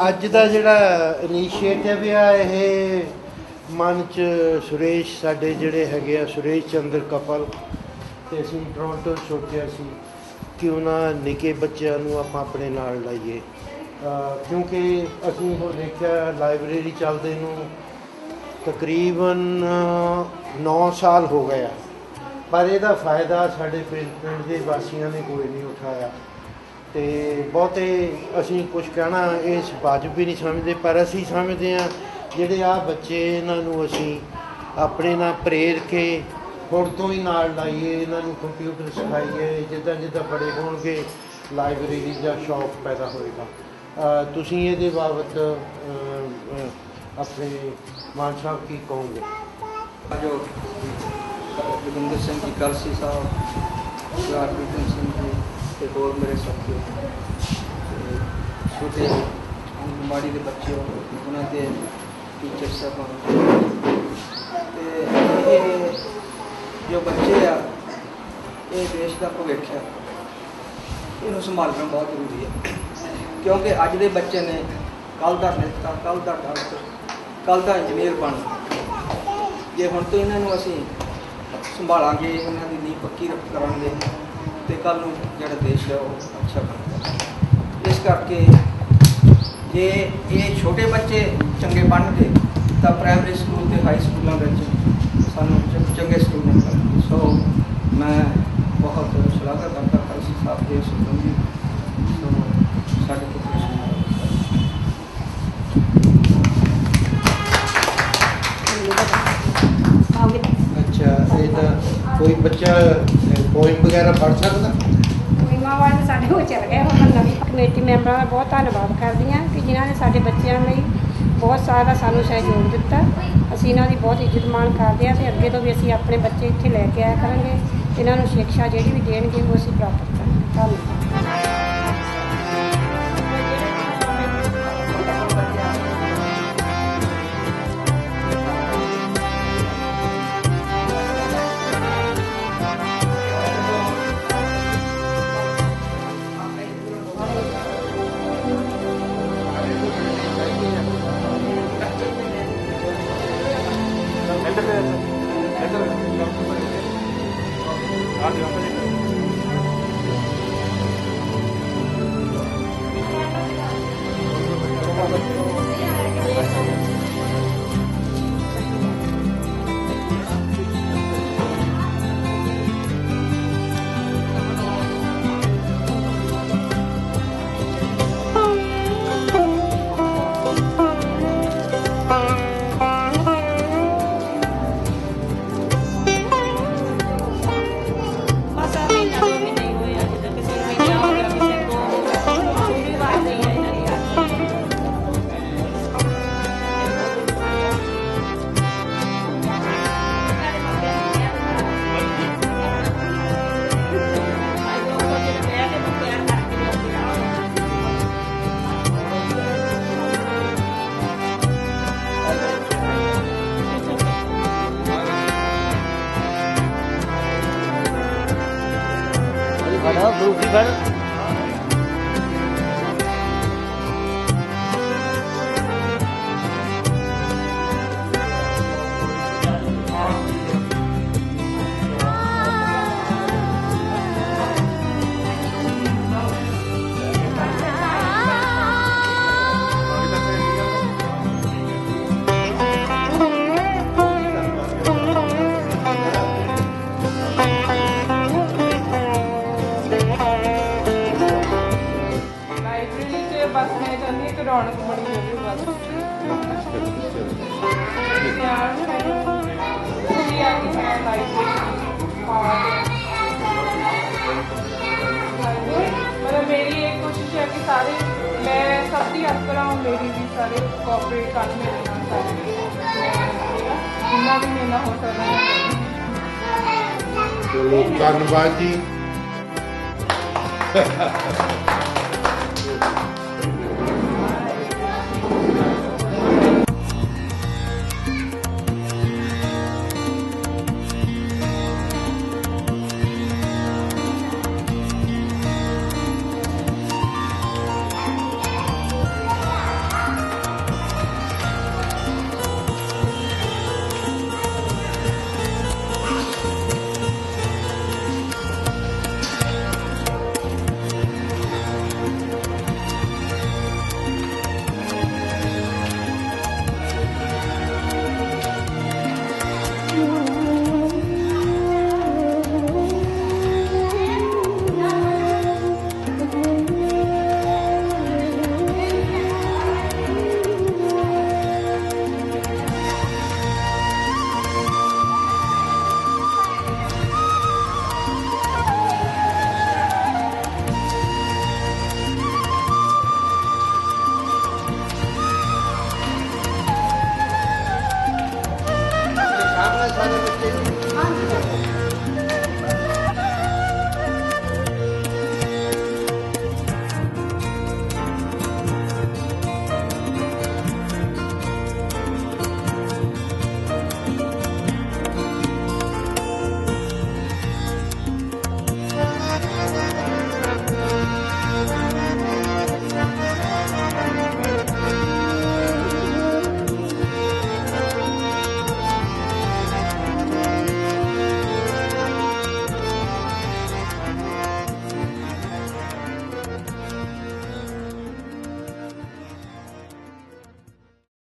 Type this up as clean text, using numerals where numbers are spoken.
ਅੱਜ ਦਾ ਜਿਹੜਾ ਇਨੀਸ਼ੀਏਟਿਵ ਆ ਇਹ ਮਨ 'ਚ ਸੁਰੇਸ਼ ਸਾਡੇ ਜਿਹੜੇ ਹੈਗੇ ਆ ਸੁਰੇਸ਼ ਚੰਦਰ ਕਪਲ ਅਤੇ ਅਸੀਂ ਟੋਰਾਂਟੋ ਸੋਚਿਆ ਸੀ ਕਿ ਉਹਨਾਂ ਨਿੱਕੇ ਬੱਚਿਆਂ ਨੂੰ ਆਪਾਂ ਆਪਣੇ ਨਾਲ ਲਾਈਏ ਕਿਉਂਕਿ ਅਸੀਂ ਉਹ ਦੇਖਿਆ ਲਾਇਬ੍ਰੇਰੀ ਚੱਲਦੇ ਨੂੰ ਤਕਰੀਬਨ 9 ਸਾਲ ਹੋ ਗਏ ਆ ਪਰ ਇਹਦਾ ਫਾਇਦਾ ਸਾਡੇ ਪਿੰਡ ਦੇ ਵਾਸੀਆਂ ਨੇ ਕੋਈ ਨਹੀਂ ਉਠਾਇਆ ਅਤੇ ਬਹੁਤੇ ਅਸੀਂ ਕੁਛ ਕਹਿਣਾ ਇਸ ਵਾਜਬ ਵੀ ਨਹੀਂ ਸਮਝਦੇ ਪਰ ਅਸੀਂ ਸਮਝਦੇ ਹਾਂ ਜਿਹੜੇ ਆਹ ਬੱਚੇ ਇਹਨਾਂ ਨੂੰ ਅਸੀਂ ਆਪਣੇ ਨਾਲ ਪ੍ਰੇਰ ਕੇ ਹੁਣ ਤੋਂ ਹੀ ਨਾਲ ਲਾਈਏ ਇਹਨਾਂ ਨੂੰ ਕੰਪਿਊਟਰ ਸਿਖਾਈਏ ਜਿੱਦਾਂ ਜਿੱਦਾਂ ਬੜੇ ਹੋਣਗੇ ਲਾਇਬ੍ਰੇਰੀ ਦਾ ਸ਼ੌਕ ਪੈਦਾ ਹੋਏਗਾ ਤੁਸੀਂ ਇਹਦੇ ਬਾਬਤ अपने मान साहब की कहोगे? जो जोगिंदर सिंह जी कलसी साहब, सरदार प्रीतम सिंह जी ते होर मेरे साथी छोटे आंगनबाड़ी के बच्चे उन्होंने टीचर साहब जो बच्चे आ ये देश का भविष्य है, इन्हों संभालना बहुत जरूरी है क्योंकि अज के बच्चे ने कल का नेता, कल का डॉक्टर, कल का इंजीनियर बनना। जे हुण तो इन्हों असी संभालांगे, इन्हों की नींह पक्की करांगे तो कल जो देश है वो अच्छा बनता। इस करके जे ये छोटे बच्चे चंगे बनके तो प्राइमरी स्कूल के हाई स्कूलों में सानू चंगे स्टूडेंट बनते। सो मैं बहुत शलाघा करता कलसी साहब के संबंधी। सो साढ़े अच्छा, कोई बच्चा पोइम वगैरह पढ़ सकता? पोइमां वाले साढ़े हो चल गए। हम नवी कमेटी मैंबरां का बहुत धन्यवाद करदी हाँ कि जिन्होंने साढ़े बच्चों ਲਈ बहुत सारा सानू सहयोग दिता। ਅਸੀਂ ਇਹਨਾਂ ਦੀ ਬਹੁਤ ਇੱਜ਼ਤ ਮਾਣ ਕਰਦੇ ਹਾਂ ਤੇ ਅੱਗੇ ਤੋਂ ਵੀ ਅਸੀਂ ਆਪਣੇ ਬੱਚੇ ਇੱਥੇ ਲੈ ਕੇ ਆਇਆ ਕਰਾਂਗੇ। ਇਹਨਾਂ ਨੂੰ ਸਿੱਖਿਆ ਜਿਹੜੀ ਵੀ ਦੇਣਗੇ ਉਹ ਅਸੀਂ ਪ੍ਰਾਪਤ ਕਰਾਂਗੇ। ਧੰਨਵਾਦ। मेरी एक कोशिश है कि सारे मैं सबकी हेल्प कराऊँ, मेरी भी सारे कॉपरेट कर मेरे सारे जितना भी मेरा हो सकता है। चलो धन्यवाद जी। ਸਾਡੇ